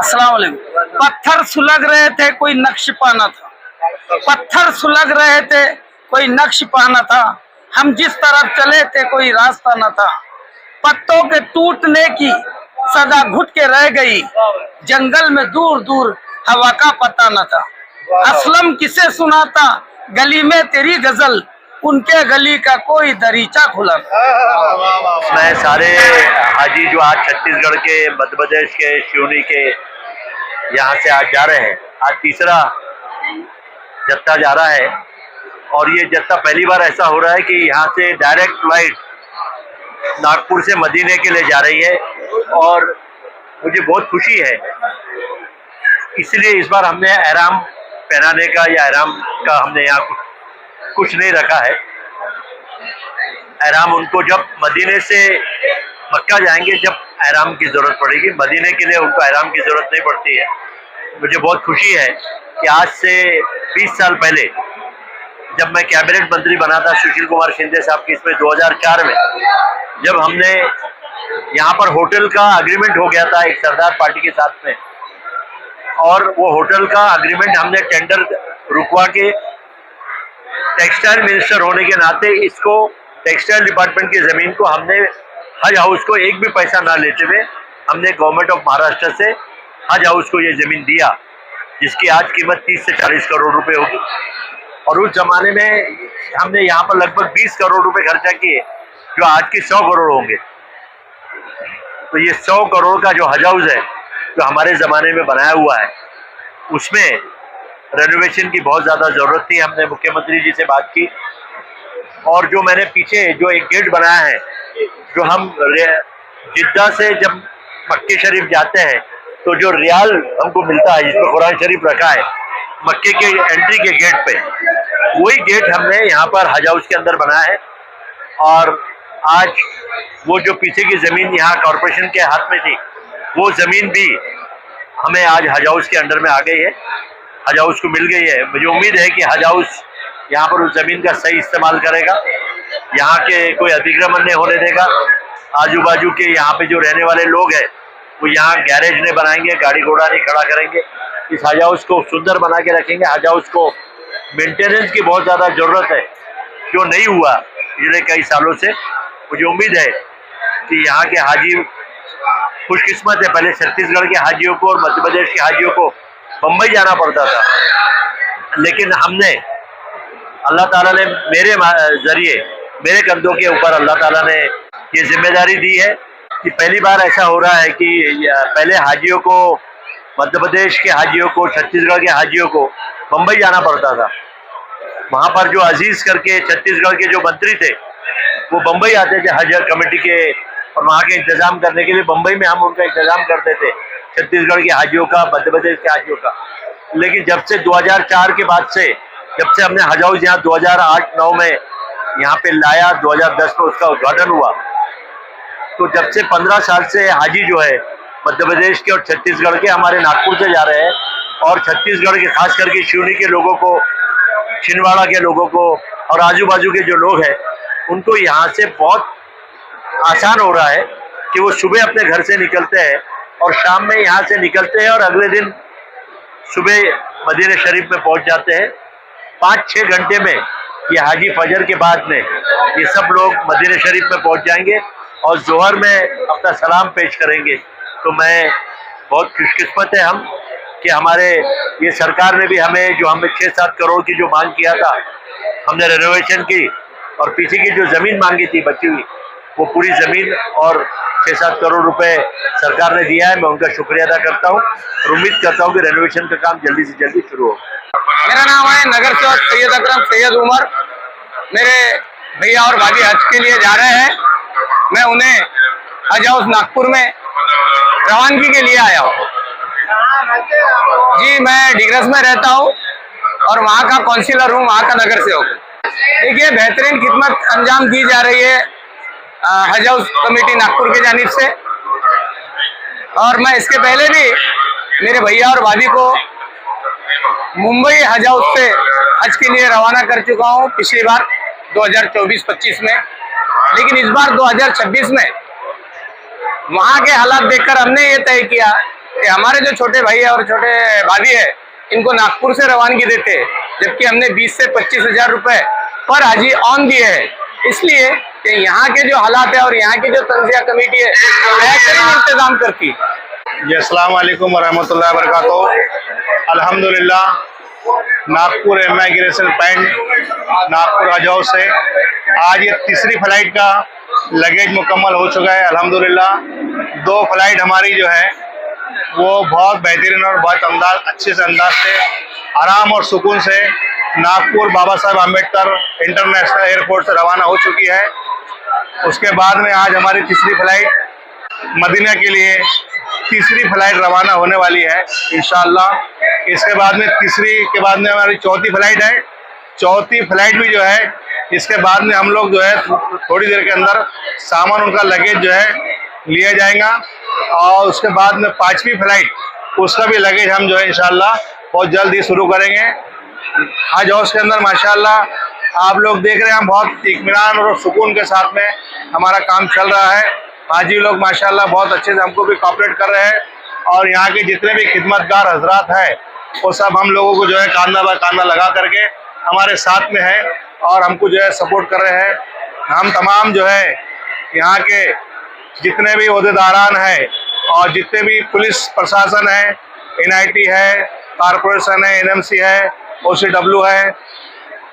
अस्सलाम वालेकुम। पत्थर सुलग रहे थे कोई नक्श पाना था, पत्थर सुलग रहे थे कोई नक्श पाना था, हम जिस तरफ चले थे कोई रास्ता न था। पत्तों के टूटने की सदा घुट के रह गई, जंगल में दूर दूर हवा का पता न था। असलम किसे सुनाता गली में तेरी गजल, उनके गली का कोई दरीचा खुला न। मैं सारे हाजी जो आज छत्तीसगढ़ के, मध्य प्रदेश के, सिवनी के यहाँ से आज जा रहे हैं, आज तीसरा जत्था जा रहा है। और ये जत्था पहली बार ऐसा हो रहा है कि यहाँ से डायरेक्ट फ्लाइट नागपुर से मदीने के लिए जा रही है और मुझे बहुत खुशी है। इसलिए इस बार हमने एहराम पहनाने का या एहराम का हमने यहाँ कुछ नहीं रखा है। एहराम उनको जब मदीने से मक्का जाएंगे जब एहराम की ज़रूरत पड़ेगी, मदीने के लिए उनको एहराम की ज़रूरत नहीं पड़ती है। मुझे बहुत खुशी है कि आज से 20 साल पहले जब मैं कैबिनेट मंत्री बना था सुशील कुमार शिंदे साहब की इसमें 2004 में, जब हमने यहाँ पर होटल का अग्रीमेंट हो गया था एक सरदार पार्टी के साथ में, और वो होटल का अग्रीमेंट हमने टेंडर रुकवा के टेक्सटाइल मिनिस्टर होने के नाते इसको टेक्सटाइल डिपार्टमेंट की ज़मीन को हमने हज हाउस को एक भी पैसा ना लेते हुए हमने गवर्नमेंट ऑफ महाराष्ट्र से हज हाउस को ये ज़मीन दिया, जिसकी आज कीमत 30 से 40 करोड़ रुपए होगी। और उस ज़माने में हमने यहाँ पर लगभग 20 करोड़ रुपए खर्चा किए, जो आज की 100 करोड़ होंगे। तो ये 100 करोड़ का जो हज हाउस है जो हमारे ज़माने में बनाया हुआ है, उसमें रेनोवेशन की बहुत ज़्यादा ज़रूरत थी। हमने मुख्यमंत्री जी से बात की, और जो मैंने पीछे जो एक गेट बनाया है, जो हम जिद्दा से जब मक्के शरीफ जाते हैं तो जो रियाल हमको मिलता है जिसमें कुरान शरीफ रखा है मक्के के एंट्री के गेट पे, वही गेट हमने यहाँ पर हज हाउस के अंदर बनाया है। और आज वो जो पीछे की ज़मीन यहाँ कॉरपोरेशन के हाथ में थी, वो ज़मीन भी हमें आज हज हाउस के अंडर में आ गई है, हज हाउस को मिल गई है। मुझे उम्मीद है कि हज हाउस यहाँ पर उस ज़मीन का सही इस्तेमाल करेगा, यहाँ के कोई अतिक्रमण नहीं होने देगा। आजू बाजू के यहाँ पे जो रहने वाले लोग हैं वो यहाँ गैरेज नहीं बनाएंगे, गाड़ी घोड़ा नहीं खड़ा करेंगे। इस हज हाउस को सुंदर बना के रखेंगे। हज हाउस को मेंटेनेंस की बहुत ज़्यादा ज़रूरत है, जो नहीं हुआ पिछले कई सालों से। मुझे उम्मीद है कि यहाँ के हाजी खुशकिस्मत है। पहले छत्तीसगढ़ के हाजियों को और मध्य प्रदेश के हाजियों को बम्बई जाना पड़ता था, लेकिन हमने, अल्लाह ताला ने मेरे ज़रिए, मेरे कंधों के ऊपर अल्लाह ताला ने ये जिम्मेदारी दी है कि पहली बार ऐसा हो रहा है कि पहले हाजियों को, मध्य प्रदेश के हाजियों को, छत्तीसगढ़ के हाजियों को बम्बई जाना पड़ता था। वहाँ पर जो अजीज़ करके छत्तीसगढ़ के जो मंत्री थे वो बम्बई आते थे हज कमेटी के, और वहाँ के इंतज़ाम करने के लिए बम्बई में हम उनका इंतज़ाम करते थे, छत्तीसगढ़ के हाजियों का, मध्य प्रदेश के हाजियों का। लेकिन जब से 2004 के बाद से, जब से हमने हज हाउस यहाँ 2008-9 में यहाँ पे लाया, 2010 में उसका उद्घाटन हुआ, तो जब से 15 साल से हाजी जो है मध्य प्रदेश के और छत्तीसगढ़ के हमारे नागपुर से जा रहे हैं। और छत्तीसगढ़ के खास करके सिवनी के लोगों को, छिंदवाड़ा के लोगों को और आजू बाजू के जो लोग हैं उनको यहाँ से बहुत आसान हो रहा है कि वो सुबह अपने घर से निकलते हैं और शाम में यहाँ से निकलते हैं और अगले दिन सुबह मदीने शरीफ में पहुँच जाते हैं। 5-6 घंटे में ये हाजी फजर के बाद में ये सब लोग मदीने शरीफ में पहुँच जाएंगे और जोहर में अपना सलाम पेश करेंगे। तो मैं बहुत खुशकिस्मत है हम कि हमारे ये सरकार ने भी हमें, जो हमें 6-7 करोड़ की जो मांग किया था, हमने रेनोवेशन की और पीछे की जो ज़मीन मांगी थी बची हुई, वो पूरी ज़मीन और 6-7 करोड़ रुपए सरकार ने दिया है। मैं उनका शुक्रिया अदा करता हूँ और उम्मीद करता हूँ कि रेनोवेशन का काम जल्दी से जल्दी शुरू हो। मेरा नाम है नगर सेवक सैयद अकरम सैयद उमर। मेरे भैया और भाभी हज के लिए जा रहे हैं, मैं उन्हें हज हाउस नागपुर में रवानगी के लिए आया हूँ। जी, मैं डिग्रस में रहता हूँ और वहाँ का काउंसिलर हूँ, वहाँ का नगर सेवक। देखिए, बेहतरीन खिदमत अंजाम दी जा रही है हज हाउस कमेटी नागपुर की जानिब से, और मैं इसके पहले भी मेरे भैया और भाभी को मुंबई हज हाउस से हज के लिए रवाना कर चुका हूँ पिछली बार 2024-25 में। लेकिन इस बार 2026 में वहाँ के हालात देखकर हमने ये तय किया कि हमारे जो छोटे भाई है और छोटे भाभी है इनको नागपुर से रवानगी देते हैं, जबकि हमने 20 से 25 हजार रुपए पर हाजी ऑन दिए है, इसलिए कि यहाँ के जो हालात है और यहाँ की जो तंजिया कमेटी है बेहतरीन इंतजाम करती है। जी अस्सलाम वालेकुम वरहमतुल्लाहि वबरकातुहू। अल्हम्दुलिल्लाह नागपुर इमिग्रेशन पॉइंट नागपुर हज हाउस से आज ये तीसरी फ्लाइट का लगेज मुकम्मल हो चुका है। अल्हम्दुलिल्लाह 2 फ्लाइट हमारी जो है वो बहुत बेहतरीन और बहुत अच्छे से अंदाज से आराम और सुकून से नागपुर बाबा साहब आम्बेडकर इंटरनेशनल एयरपोर्ट से रवाना हो चुकी है। उसके बाद में आज हमारी तीसरी फ्लाइट मदीना के लिए तीसरी फ्लाइट रवाना होने वाली है इंशाअल्लाह। इसके बाद में तीसरी के बाद में हमारी चौथी फ्लाइट है। चौथी फ्लाइट भी जो है इसके बाद में हम लोग जो है थोड़ी देर के अंदर सामान उनका लगेज जो है लिया जाएगा, और उसके बाद में 5वीं फ्लाइट उसका भी लगेज हम जो है इंशाअल्लाह बहुत जल्द ही शुरू करेंगे। हज हाउस के अंदर माशाअल्लाह आप लोग देख रहे हैं, हम बहुत इत्मीनान और सुकून के साथ में हमारा काम चल रहा है। हाजी लोग माशाअल्लाह बहुत अच्छे से हमको भी कोऑपरेट कर रहे हैं, और यहाँ के जितने भी खिदमतगार हजरात हैं वो सब हम लोगों को जो है कांधा बाय कांधा लगा करके हमारे साथ में है और हमको जो है सपोर्ट कर रहे हैं। हम तमाम जो है यहाँ के जितने भी ओहदेदारान हैं और जितने भी पुलिस प्रशासन है, NIT है, कारपोरेशन है, NMC है, OCW है,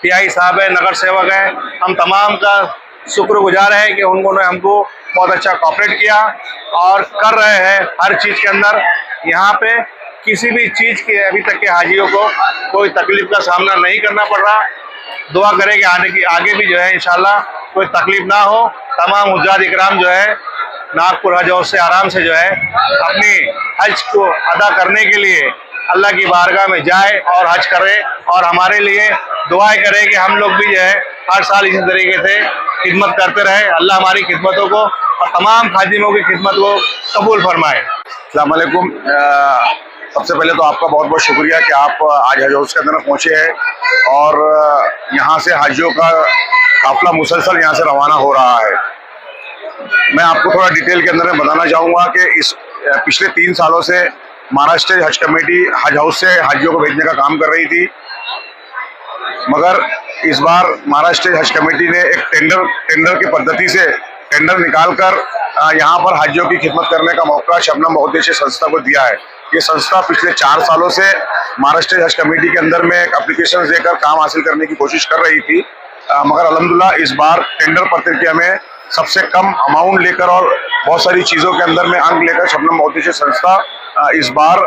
PI साहब है, नगर सेवक है, हम तमाम का शुक्रगुजार है कि उन्होंने हमको बहुत अच्छा कोऑपरेट किया और कर रहे हैं हर चीज़ के अंदर। यहाँ पे किसी भी चीज़ के अभी तक के हाजियों को कोई तकलीफ का सामना नहीं करना पड़ रहा। दुआ करें कि आगे भी जो है इंशाल्लाह कोई तकलीफ ना हो। तमाम हुज्जाज इकराम जो है नागपुर हज हाउस से आराम से जो है अपनी हज को अदा करने के लिए अल्लाह की बारगाह में जाए और हज करे, और हमारे लिए दुआएं करे कि हम लोग भी जो है हर साल इसी तरीके से खिदमत करते रहे। अल्लाह हमारी खिदमतों को और तमाम खादिमों की खिदमत को कबूल फरमाए। अस्सलाम वालेकुम। सबसे पहले तो आपका बहुत बहुत शुक्रिया कि आप आज हज हाउस के अंदर पहुँचे हैं और यहाँ से हाजियों का काफिला मुसलसल यहाँ से रवाना हो रहा है। मैं आपको थोड़ा डिटेल के अंदर में बताना चाहूँगा कि इस पिछले 3 सालों से महाराष्ट्र हज कमेटी हज हाउस से हाजियों को भेजने का काम कर रही थी, मगर इस बार महाराष्ट्र हज कमेटी ने एक टेंडर की पद्धति से टेंडर निकालकर यहाँ पर हाजियों की खिदमत करने का मौका शबनम बहुउद्देशीय संस्था को दिया है। ये संस्था पिछले 4 सालों से महाराष्ट्र हज कमेटी के अंदर में एक एप्लीकेशन देकर काम हासिल करने की कोशिश कर रही थी, मगर अल्हम्दुलिल्लाह इस बार टेंडर प्रक्रिया में सबसे कम अमाउंट लेकर और बहुत सारी चीज़ों के अंदर में अंक लेकर शबनम बहुउद्देशीय संस्था इस बार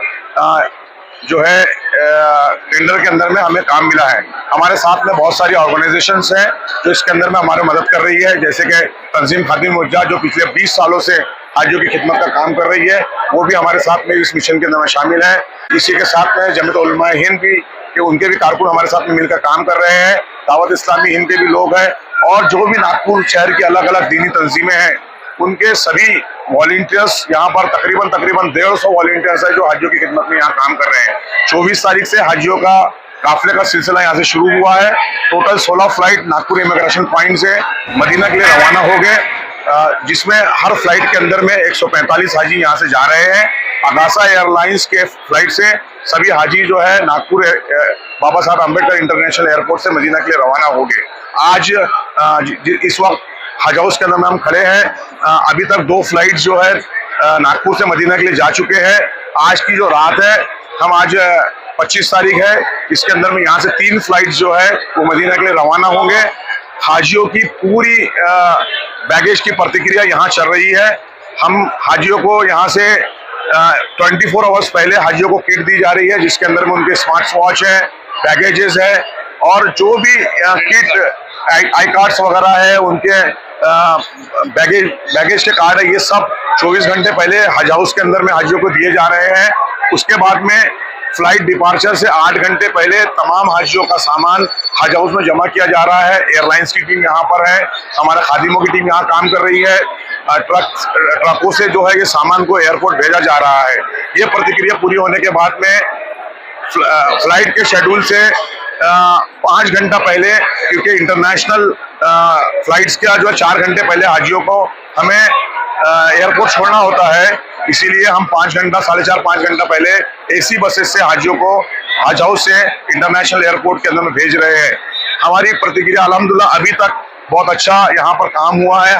जो है टेंडर के अंदर में हमें काम मिला है। हमारे साथ में बहुत सारी ऑर्गेनाइजेशंस हैं जो इसके अंदर में हमारी मदद कर रही है, जैसे कि तंजीम खादिम मुज्जा जो पिछले 20 सालों से हाजियों की खिदमत का काम कर रही है, वो भी हमारे साथ में इस मिशन के अंदर में शामिल है। इसी के साथ में जमीयत उलमा हिंद भी कि उनके भी कारकुन हमारे साथ में मिलकर काम कर रहे हैं, दावत इस्लामी हिंद के भी लोग हैं, और जो भी नागपुर शहर की अलग अलग दीनी तंजीमें हैं उनके सभी वॉलंटियर्स यहाँ पर तकरीबन 150 वॉलंटियर्स है जो हाजियों की खिदमत में यहाँ काम कर रहे हैं। 24 तारीख से हाजियों का काफिले का सिलसिला यहाँ से शुरू हुआ है। Total 16 flight Nagpur immigration point से मदीना के लिए रवाना हो गए, जिसमें हर फ्लाइट के अंदर में 145 हाजी यहाँ से जा रहे हैं। अगासा एयरलाइंस के फ्लाइट से सभी हाजी जो है नागपुर बाबा साहब अम्बेडकर इंटरनेशनल एयरपोर्ट से मदीना के लिए रवाना हो गए। आज इस वक्त हज हाउस के अंदर में हम खड़े हैं, अभी तक 2 फ्लाइट जो है नागपुर से मदीना के लिए जा चुके हैं। आज की जो रात है, हम आज 25 तारीख है, इसके अंदर में यहाँ से 3 फ्लाइट जो है वो मदीना के लिए रवाना होंगे। हाजियों की पूरी बैगेज की प्रतिक्रिया यहाँ चल रही है। हम हाजियों को यहाँ से 24 आवर्स पहले हाजियों को किट दी जा रही है, जिसके अंदर में उनके स्मार्ट वॉच है, बैगेजेस है, और जो भी किट आई कार्ड्स वगैरह है, उनके बैगेज के कार्ड है, ये सब 24 घंटे पहले हज हाउस के अंदर में हाजियों को दिए जा रहे हैं। उसके बाद में फ्लाइट डिपार्चर से 8 घंटे पहले तमाम हाजियों का सामान हज हाउस में जमा किया जा रहा है। एयरलाइंस की टीम यहाँ पर है, हमारे खादिमों की टीम यहाँ काम कर रही है। ट्रकों से जो है ये सामान को एयरपोर्ट भेजा जा रहा है। ये प्रतिक्रिया पूरी होने के बाद में फ्लाइट के शेड्यूल से 5 घंटा पहले, क्योंकि इंटरनेशनल फ्लाइट्स का जो 4 घंटे पहले हाजियों को हमें एयरपोर्ट छोड़ना होता है, इसीलिए हम 5 घंटा 4.5-5 घंटा पहले AC बसेस से हाजियों को हज हाउस से इंटरनेशनल एयरपोर्ट के अंदर में भेज रहे हैं। हमारी प्रतिक्रिया अल्हम्दुलिल्लाह अभी तक बहुत अच्छा यहाँ पर काम हुआ है।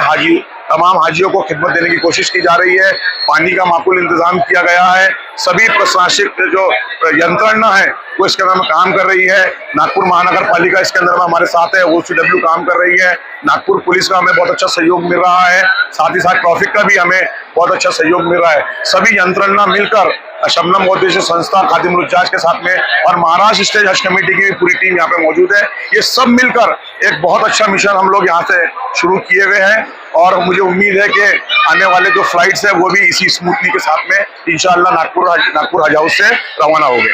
तमाम हाजियों को खिदमत देने की कोशिश की जा रही है। पानी का माकूल इंतजाम किया गया है। सभी प्रशासनिक जो यंत्रणा है वो इसके अंदर में काम कर रही है। नागपुर महानगर पालिका इसके अंदर में हमारे साथ है, OCW काम कर रही है। नागपुर पुलिस का हमें बहुत अच्छा सहयोग मिल रहा है, साथ ही साथ ट्रैफिक का भी हमें बहुत अच्छा सहयोग मिल रहा है। सभी यंत्रणा मिलकर शबनम उद्देश्य संस्था, खादिमुल हुज्जाज के साथ में और महाराष्ट्र स्टेट हज कमेटी की भी पूरी टीम यहाँ पे मौजूद है। ये सब मिलकर एक बहुत अच्छा मिशन हम लोग यहाँ से शुरू किए हुए हैं और मुझे उम्मीद है कि आने वाले जो फ्लाइट्स है वो भी इसी स्मूथली के साथ में इंशाअल्लाह नागपुर हज हाउस से रवाना हो गए।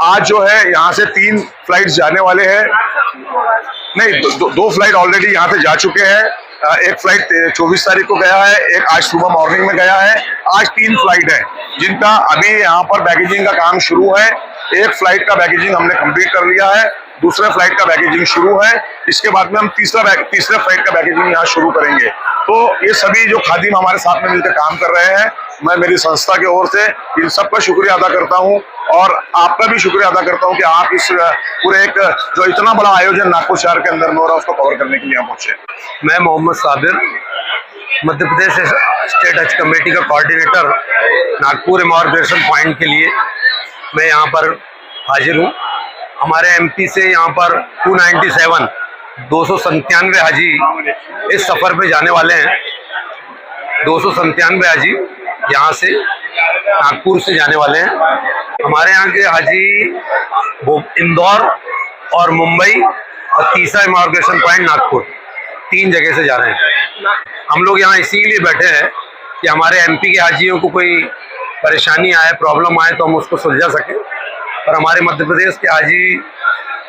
आज जो है यहाँ से 3 फ्लाइट्स जाने वाले हैं, नहीं 2 फ्लाइट ऑलरेडी यहाँ से जा चुके हैं। एक फ्लाइट 24 तारीख को गया है, एक आज सुबह मॉर्निंग में गया है। आज 3 फ्लाइट है जिनका अभी यहाँ पर बैगेजिंग का काम शुरू है। एक फ्लाइट का बैगेजिंग हमने कंप्लीट कर लिया है, दूसरे फ्लाइट का बैगेजिंग शुरू है। इसके बाद में हम तीसरे फ्लाइट का बैगेजिंग यहाँ शुरू करेंगे। तो ये सभी जो खादिम हमारे साथ में मिलकर काम कर रहे हैं, मैं मेरी संस्था की ओर से इन सबका शुक्रिया अदा करता हूँ और आपका भी शुक्रिया अदा करता हूँ कि आप इस पूरे एक जो इतना बड़ा आयोजन नागपुर शहर के अंदर में हो रहा है उसको कवर करने के लिए यहाँ पहुंचे। मैं मोहम्मद साबिर, मध्य प्रदेश स्टेट हज कमेटी का कोऑर्डिनेटर, नागपुर इमारत पॉइंट के लिए मैं यहाँ पर हाजिर हूँ। हमारे MP से यहाँ पर 297 हाजी इस सफ़र पे जाने वाले हैं। 297 हाजी यहाँ से नागपुर से जाने वाले हैं। हमारे यहाँ के हाजी इंदौर और मुंबई और तीसरा इमार्गेशन पॉइंट नागपुर, 3 जगह से जा रहे हैं। हम लोग यहाँ इसीलिए बैठे हैं कि हमारे MP के हाजियों को कोई परेशानी आए, प्रॉब्लम आए तो हम उसको सुलझा सकें और हमारे मध्य प्रदेश के हाजी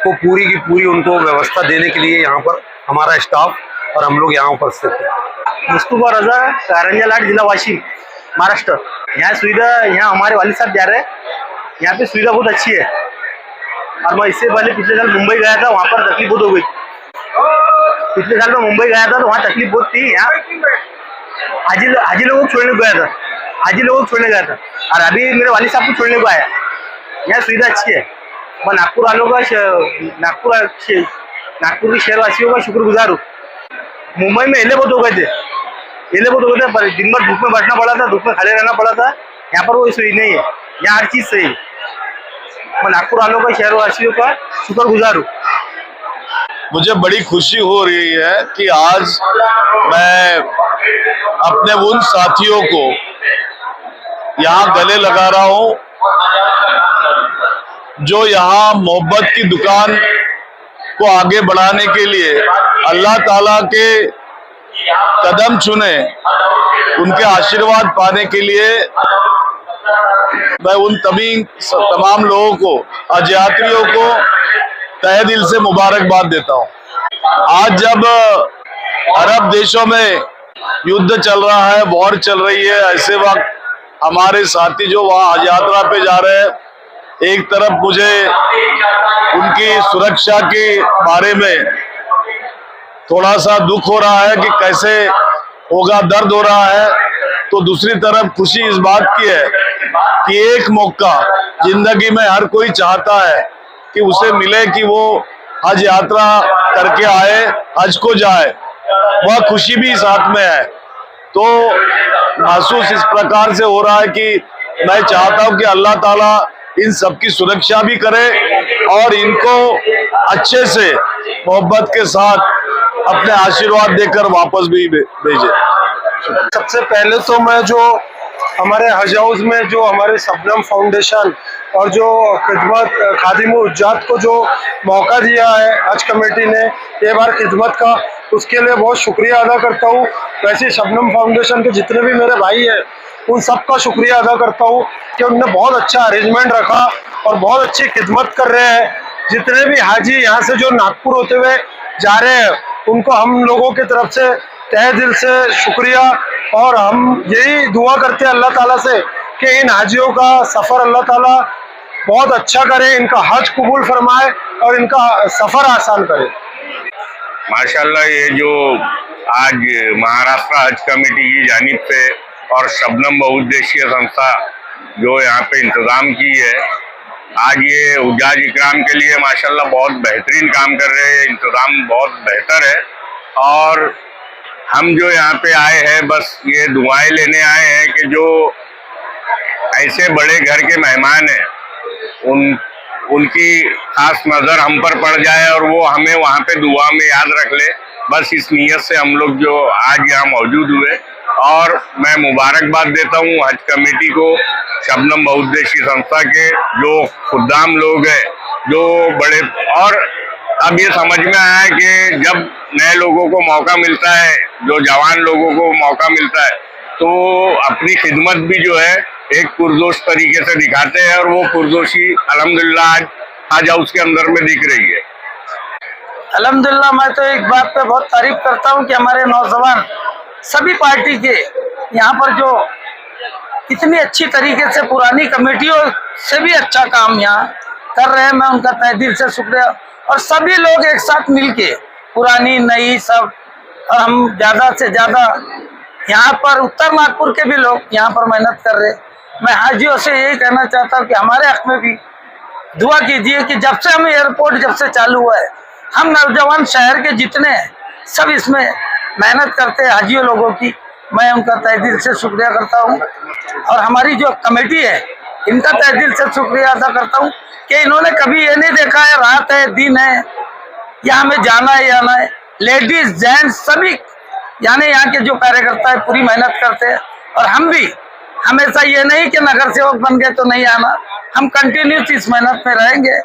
को पूरी की पूरी उनको व्यवस्था देने के लिए यहाँ पर हमारा स्टाफ और हम लोग यहाँ उपस्थित हैं। मुस्तफा रजा, कारंजा लाट, जिला वाशिम, महाराष्ट्र। यहाँ सुविधा, यहाँ हमारे वालिद साहब जा रहे हैं। यहाँ पे सुविधा बहुत अच्छी है और मैं इससे पहले पिछले साल मुंबई गया था, वहाँ पर तकलीफ बहुत हो गई। पिछले साल मैं मुंबई गया था तो वहाँ तकलीफ बहुत थी। यहाँ हाजी लोगों को छोड़ने को गया था और अभी मेरे वालिद साहब को छोड़ने को आया। यहाँ सुविधा अच्छी है। मैं नागपुर वालों का, नागपुर के शहरवासियों का शुक्रगुजार हूँ। मुंबई में एले बहुत हो गए थे, पर दिन भर धूप में बैठना पड़ा था, धूप में खड़े रहना पड़ा था। यहाँ पर वो सही नहीं है, यहाँ हर चीज़ सही है। मैं नागपुर वालों का, शहरवासियों का शुक्रगुजार हूँ। मुझे बड़ी खुशी हो रही है कि आज मैं अपने उन साथियों को यहाँ गले लगा रहा हूँ जो यहाँ मोहब्बत की दुकान को आगे बढ़ाने के लिए अल्लाह ताला के कदम चुने, उनके आशीर्वाद पाने के लिए मैं उन तमाम लोगों को, हज यात्रियों को तहे दिल से मुबारकबाद देता हूँ। आज जब अरब देशों में युद्ध चल रहा है, वॉर चल रही है, ऐसे वक्त हमारे साथी जो वहाँ हज यात्रा पे जा रहे हैं, एक तरफ मुझे उनकी सुरक्षा के बारे में थोड़ा सा दुख हो रहा है कि कैसे होगा, दर्द हो रहा है, तो दूसरी तरफ खुशी इस बात की है कि एक मौका जिंदगी में हर कोई चाहता है कि उसे मिले कि वो हज यात्रा करके आए, हज को जाए, वह खुशी भी साथ में है। तो महसूस इस प्रकार से हो रहा है कि मैं चाहता हूं कि अल्लाह ताला इन सबकी सुरक्षा भी करे और इनको अच्छे से मोहब्बत के साथ अपने आशीर्वाद देकर वापस भी भेजे। सबसे पहले तो मैं जो हमारे हज हाउस में जो हमारे शबनम फाउंडेशन और जो खिदमत खादिमुल हुज्जाज को जो मौका दिया है हज कमेटी ने ये बार खिदमत का, उसके लिए बहुत शुक्रिया अदा करता हूँ। वैसे शबनम फाउंडेशन के जितने भी मेरे भाई हैं उन सब का शुक्रिया अदा करता हूँ कि उन्होंने बहुत अच्छा अरेंजमेंट रखा और बहुत अच्छी खिदमत कर रहे हैं। जितने भी हाजी यहाँ से जो नागपुर होते हुए जा रहे हैं उनको हम लोगों की तरफ से तहे दिल से शुक्रिया, और हम यही दुआ करते हैं अल्लाह ताला से कि इन हाजियों का सफ़र अल्लाह ताला बहुत अच्छा करे, इनका हज कबूल फरमाए और इनका सफ़र आसान करे। माशाल्लाह, ये जो आज महाराष्ट्र हज कमेटी की जानिब से और शबनम बहुउद्देशीय संस्था जो यहाँ पे इंतज़ाम की है, आज ये उजाज इकराम के लिए माशाल्लाह बहुत बेहतरीन काम कर रहे हैं। इंतज़ाम बहुत बेहतर है और हम जो यहाँ पे आए हैं बस ये दुआएं लेने आए हैं कि जो ऐसे बड़े घर के मेहमान हैं उनकी खास नज़र हम पर पड़ जाए और वो हमें वहाँ पे दुआ में याद रख ले। बस इस नीयत से हम लोग जो आज यहाँ मौजूद हुए और मैं मुबारकबाद देता हूँ हज कमेटी को, शबनम बहुउद्देशीय संस्था के जो खुद्दाम लोग हैं, जो बड़े, और अब ये समझ में आया है कि जब नए लोगों को मौका मिलता है, जो जवान लोगों को मौका मिलता है, तो अपनी खिदमत भी जो है एक पुरजोश तरीके से दिखाते हैं और वो पुरजोशी अल्हम्दुलिल्लाह आज हज हाउस के अंदर में दिख रही है। अल्हम्दुलिल्लाह, मैं तो एक बात पे बहुत तारीफ करता हूँ कि हमारे नौजवान सभी पार्टी के यहाँ पर जो इतनी अच्छी तरीके से पुरानी कमेटियों से भी अच्छा काम यहाँ कर रहे हैं, मैं उनका तहे दिल से शुक्रिया। और सभी लोग एक साथ मिलके पुरानी नई सब, और हम ज़्यादा से ज़्यादा यहाँ पर उत्तर नागपुर के भी लोग यहाँ पर मेहनत कर रहे हैं। मैं हाजियों से यही कहना चाहता हूँ कि हमारे हक में भी दुआ कीजिए कि जब से हम एयरपोर्ट जब से चालू हुआ है, हम नौजवान शहर के जितने हैं सब इसमें मेहनत करते हैं हाजियों लोगों की, मैं उनका तहे दिल से शुक्रिया करता हूँ। और हमारी जो कमेटी है इनका तहे दिल से शुक्रिया अदा करता हूँ कि इन्होंने कभी ये नहीं देखा है रात है दिन है या हमें जाना है या ना है। लेडीज जेंट्स सभी यानी यहाँ के जो कार्यकर्ता है पूरी मेहनत करते हैं और हम भी हमेशा ये नहीं कि नगर सेवक बन गए तो नहीं आना, हम कंटिन्यूस इस मेहनत में रहेंगे।